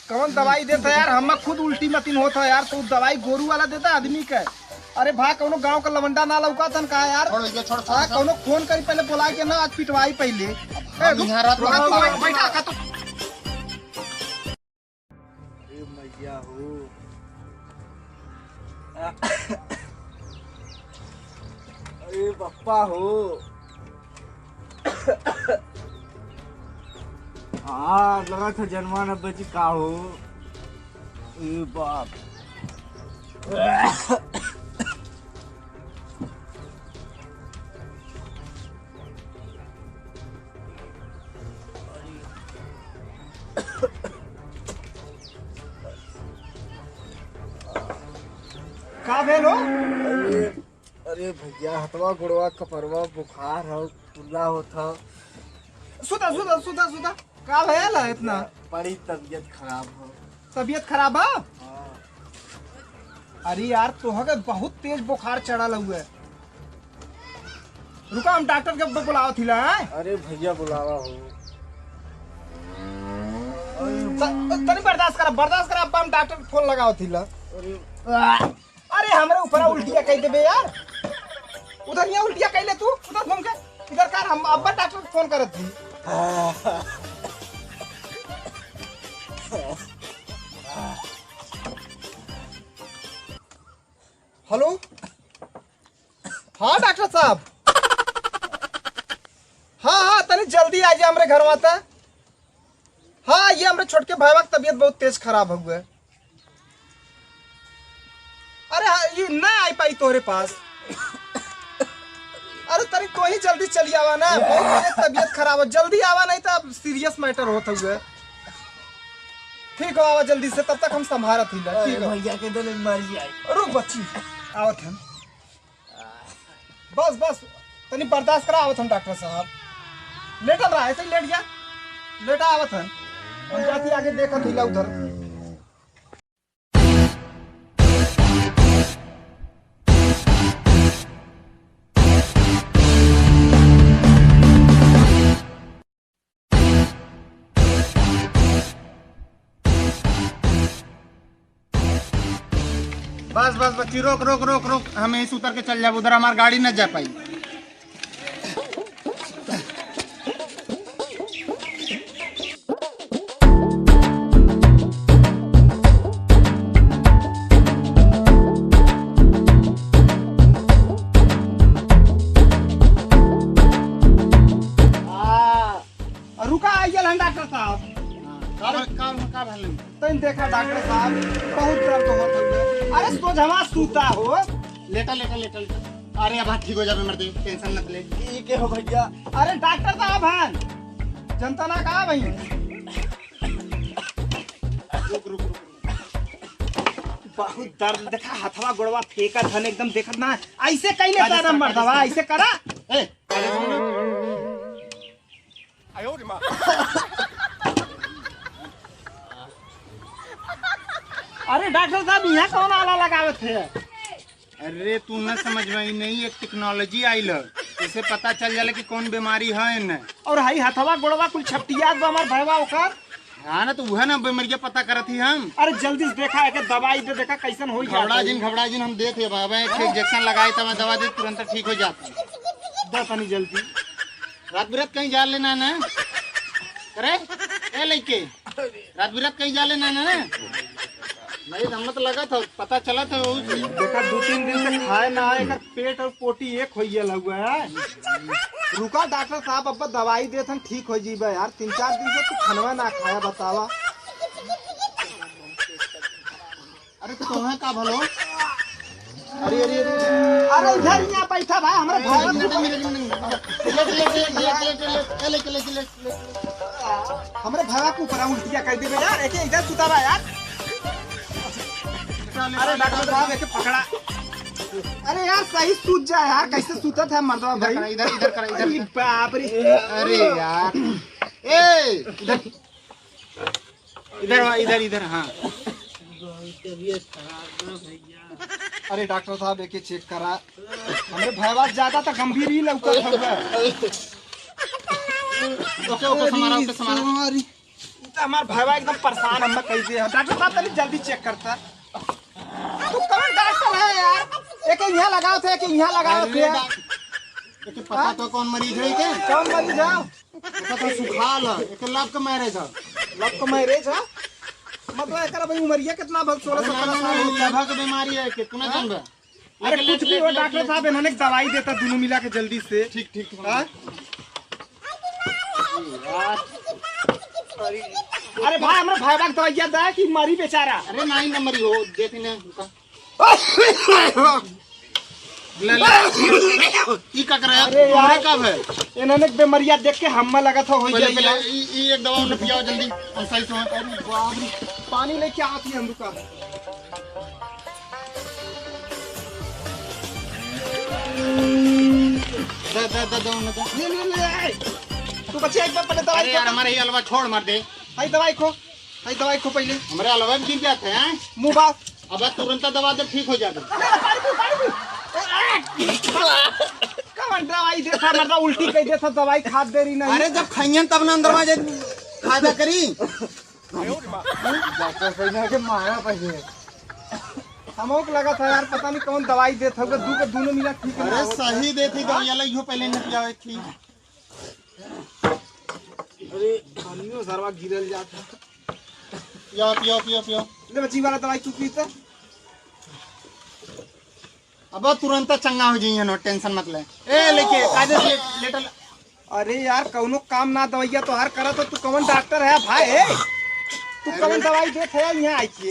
कौन दवाई देता यार, हम खुद उल्टी मतीन होता यार। तो दवाई गोरू वाला देता आदमी का। अरे भाई कौनो गांव का लवंडा ना लौका तन का यार। कौनो फोन करी पहले बोला के ना आज पिटवाई पहले। बैठा तो मैया हो। अरे पप्पा हो। हाँ लगा था जनमान अब बची का हो। बाप का भेलो? अरे भैया हथवा गुड़वा कपरवा बुखार हो तुल्ला होता। सुधा सुधा सुधा सुधा का भेल है इतना? बड़ी तबीयत खराब हो। तबीयत खराब है? अरे यार तोहके बहुत तेज बुखार चढ़ा हुआ है। रुका हम डॉक्टर के बुलावा थिला है। अरे भैया बुलावा हो। तनी बर्दाश्त करा अब हम डॉक्टर फोन लगाओ थिला। अरे हमरे ऊपर उल्टिया कह देबे यार। उधर यहाँ उल्टिया कह ले तू, उधर घूम के इधर कर। हम अब डॉक्टर को फोन करत थी। हेलो हाँ डॉक्टर साहब। हाँ तनी जल्दी आ जाए हमारे घर माता। हाँ ये हमारे छोटके भाई की तबीयत बहुत तेज खराब हुआ है। अरे हाँ ये ना आई पाई तोरे पास। अरे तनी तो ही जल्दी चली आवा ना, बहुत तबीयत खराब है। जल्दी आवा नहीं तो सीरियस मैटर होता हुआ। ठीक हो आवा जल्दी से, तब तक हम संभारत ही। ठीक है भैया के दिल मर आई। रुक बच्ची आवत हम। बस तनी बर्दाश्त करा। आवत हम डॉक्टर साहब। लेटल रहा ऐसे ही लेट गया। लेटा आवत हम जाती आगे देखत हिला उधर। बस बच्ची रोक हम यहीं से उतर के चल जाए। उधर हमारी गाड़ी न जा पाई। रुका आइए डॉक्टर साहब। तन देखा डॉक्टर साहब बहुत दर्द होता है। अरे सोझवा सूता हो। लेटा। अरे अब ठीक हो जाए मर्दे, टेंशन मत ले। ठीक है हो भैया। अरे डॉक्टर साहब हैं जनता ना कहा भाई। रुक बहुत दर्द देखा। हथवा गोड़वा फेंका धन एकदम देखत ना ऐसे कई लेता ना मर्दवा ऐसे करा। आयो रे मां। अरे डॉक्टर साहब यहाँ कौन आला लगावे थे? अरे तू न समझ में नहीं, एक टेक्नोलॉजी आइल इसे पता चल जाला कि कौन बीमारी है न। और हाई हथवा गोड़वा कुल छपटियात बा हमार भैया ओकर। हाँ ना तो वह ना बीमारियां पता करत ही हम। अरे जल्दी से देखा है कि दवाई दे देखा कैसन हो जाता है। घबरा जिन हम देख ले बाबा एक इंजेक्शन लगाए तो मैं दवा दे तुरंत ठीक हो जाता। दस नहीं जल्दी रात बिरात कहीं जा लेना ना। अरे ए लइके रात बिरात कहीं जा लेना ना। नहीं हमने तो लगा था पता चला था देखा 2-3 दिन से खाए ना आए पेट और पोटी एक हो हुआ है। रुका डॉक्टर साहब अब दवाई दे थे ठीक हो जीबे यार। 3-4 दिन से तू खानवा ना खाया बतावा। अरे तो तुम्हें का भलो। अरे इधर यहाँ बैठा भाई हमारे हमारे भाई को ऊपर उल्टिया कर दे यार। एक इधर सुता रहा यार। अरे डॉक्टर साहब एक पकड़ा। अरे यार सही सूत जा यार। कैसे सूता था मर्दवा भाई? इधर करा। बाप रे। अरे यार इधर हाँ। अरे डॉक्टर साहब एक चेक करा। हमारे भैया ज्यादा तो गंभीर ही लौकत है। ओके समारा। तो हमार भाईवा एकदम परेशान हम कैसे है। डॉक्टर साहब तनी जल्दी चेक करता। तू कौन डॉक्टर है यार? एक यहाँ लगाओ थे, एक यहाँ लगाओ थे। एक पता तो कौन मरीज है के? कौन मरीज है? पता सुखाल है, एक लव का मैरिज है। लव का मैरिज है? मतलब एकरा भाई उमरिया कितना भल 16-17 साल हो गया। लभा की बीमारी है के तू ना जानबा। अरे कुछ भी हो डॉक्टर साहब, इन्होंने दवाई देता दोनों मिला के जल्दी से। ठीक ठीक। हाँ? अरे भाई हमारे भाई बाग दवाइयाँ दे कि मरी बेचारा। अरे नहीं ना मरी हो, देख ने ले ई का करे। अरे यार कब है? इन्होंने बीमारियाँ देख के हम्मा लगा था हो पहले जाएगा। ई एक दवा उन्हें पियाओ जल्दी और सही से। अरे बाप रे, पानी लेके आती है हम रुका। दे ले तू बच्चे एक बार पहले दवाई अरे यार हमारे ये हलवा छोड़ मर दे। हाई दवाई खो, हाई दवाई खो पहले। हमारे हलवा भी गिर जाते हैं। मुंह बात अब तुरंत दवा दे, ठीक हो जाएगा। कौन दवाई देता मतलब उल्टी कह देता दवाई खा दे रही नहीं। अरे जब खाइयन तब ना अंदर में फायदा करी। डॉक्टर सही के मारा पैसे हमको लगा था यार, पता नहीं कौन दवाई देता होगा। दोनों मिला ठीक है। अरे सही देती दवाई वाला इहो पहले न पियावे थी। अरे पानियो सरवा गिरल जाता। पियो पियो पियो पियो। ले बच्ची वाला दवाई तू पीता। अब तुरंत चंगा हो जाइए, नो टेंशन मत ले। ए लेके कायदे से लेटर। अरे यार कौनो काम ना दवाइया तो हर करा तो तू कौन डॉक्टर है भाई? तू कौन दवाई देत है यहाँ आई के?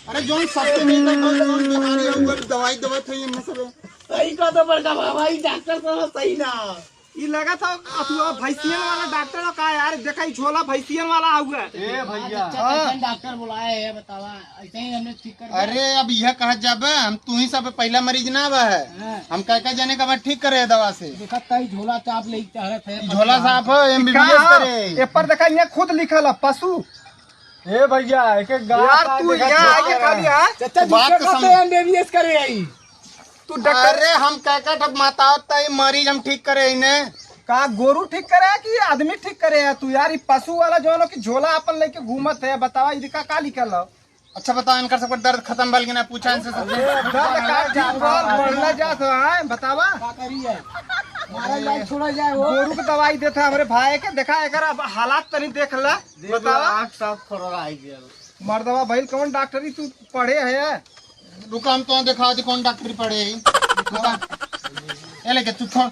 अरे जोन सबके मिलता कौन बीमारी है वो दवाई दवा थई इनमें सब। सही का तो बड़का भाई डॉक्टर तो सही ना। ये लगा था तू भैंसियन वाला डॉक्टर का यार, देखा ही झोला भैंसियन वाला हुआ। ए भैया डॉक्टर बुलाए है, बतावा ऐसे ही हमने ठीक कर। अरे अब यह कहा जब हम तू ही सब पहला मरीज ना बा है। हम कह जाने का बाद ठीक करे दवा से। देखा कई झोला चाप ले थे। झोला साफ हो एमबीबीएस करे। ये पर देखा यहाँ खुद लिखल है पशु। ए भैया एक यार तू यहाँ आके खाली है। चाचा बात दूसरे तो का तो एमबीबीएस करे आई। तू डॉक्टर अरे हम कह ठक माता मरीज हम ठीक करे इन्हें। का गोरू ठीक करे है कि आदमी ठीक करे है? तू यार पशु वाला जो है कि झोला अपन लेके घूमत है, बतावा इसका का लिखल है? अच्छा बताओ इनका सब दर्द खत्म बल कि ना पूछा इनसे सब। दर्द का बढ़ना जात है, बतावा का करी है मारा जाए छोड़ा जाए वो। गोरू की दवाई देता हमारे भाई के। देखा एक हालात तनी देख ला, बतावा। आँख साफ करो आई गया। मर्दवा भाई कौन डॉक्टरी तू पढ़े है? रुका हम तो दिखा दे कौन डॉक्टरी पढ़े। ये लेके तू छोड़,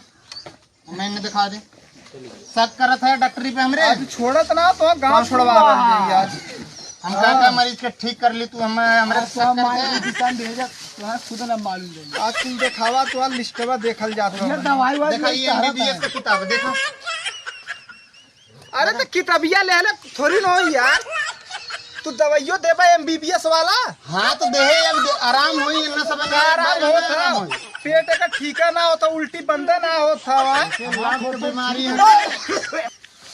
मैंने दिखा दे। शक करत है डॉक्टरी पे हमरे। आज छोड़त ना तो गांव छोड़वा रहे यार। हम का मरीज के ठीक कर ली तू हमरे दुकान भेजा खुद ना मालूम नहीं। आज तुम देखावा तो लिस्टवा देखल जाता है। दवाई वाई देखा ये एमबीबीएस का किताब देखा। अरे तो किताबिया ले ले थोड़ी ना हो यार। तू दवाइयो देबा एमबीबीएस वाला? हाँ तो देहे अब आराम होई ना सब आराम होता, पेट का ठीका ना होता, उल्टी बंदा ना होता। बीमारी है।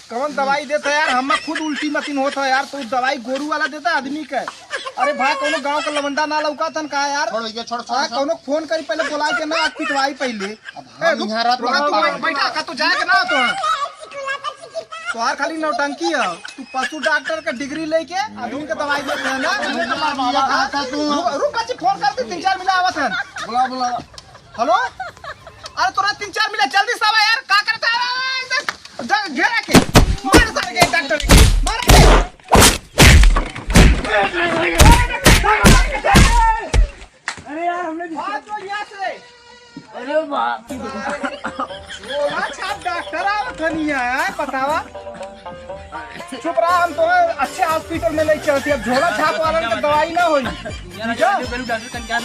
कौन दवाई देता यार? हम खुद उल्टी मशीन होता यार। तो दवाई गोरू वाला देता आदमी का। अरे भाई कोनो गांव का लवंडा ना लौका तन का यार। छोड़ ये छोड़ हाँ छोड़। कोनो फोन करी पहले बुला के ना पिटवाई पहले। हम यहाँ रात में बैठा का तू जाए के ना तो यार खाली नौटंकी है। तू पशु डॉक्टर का डिग्री लेके आदमी का दवाई देते है ना। रुक बच्ची फोन करते 3-4 मिला आवत है। बुला बुला। हेलो अरे तोरा 3-4 मिला जल्दी से आवा यार। का करता है घेरा के मार सारे के डॉक्टर के मार के। अरे यार हमने हां तो यहां से। अरे बाप बोला छाप डॉक्टर आवत नहीं है, बतावा। चुप रहा, हम तो अच्छे हॉस्पिटल में ले चलती। अब झोला छाप वाला का दवाई ना होई।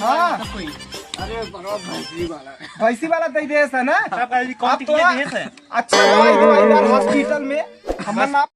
हाँ भैंसी वाला दे दे ना। अब तो अच्छा दवाई हॉस्पिटल में हमर नाम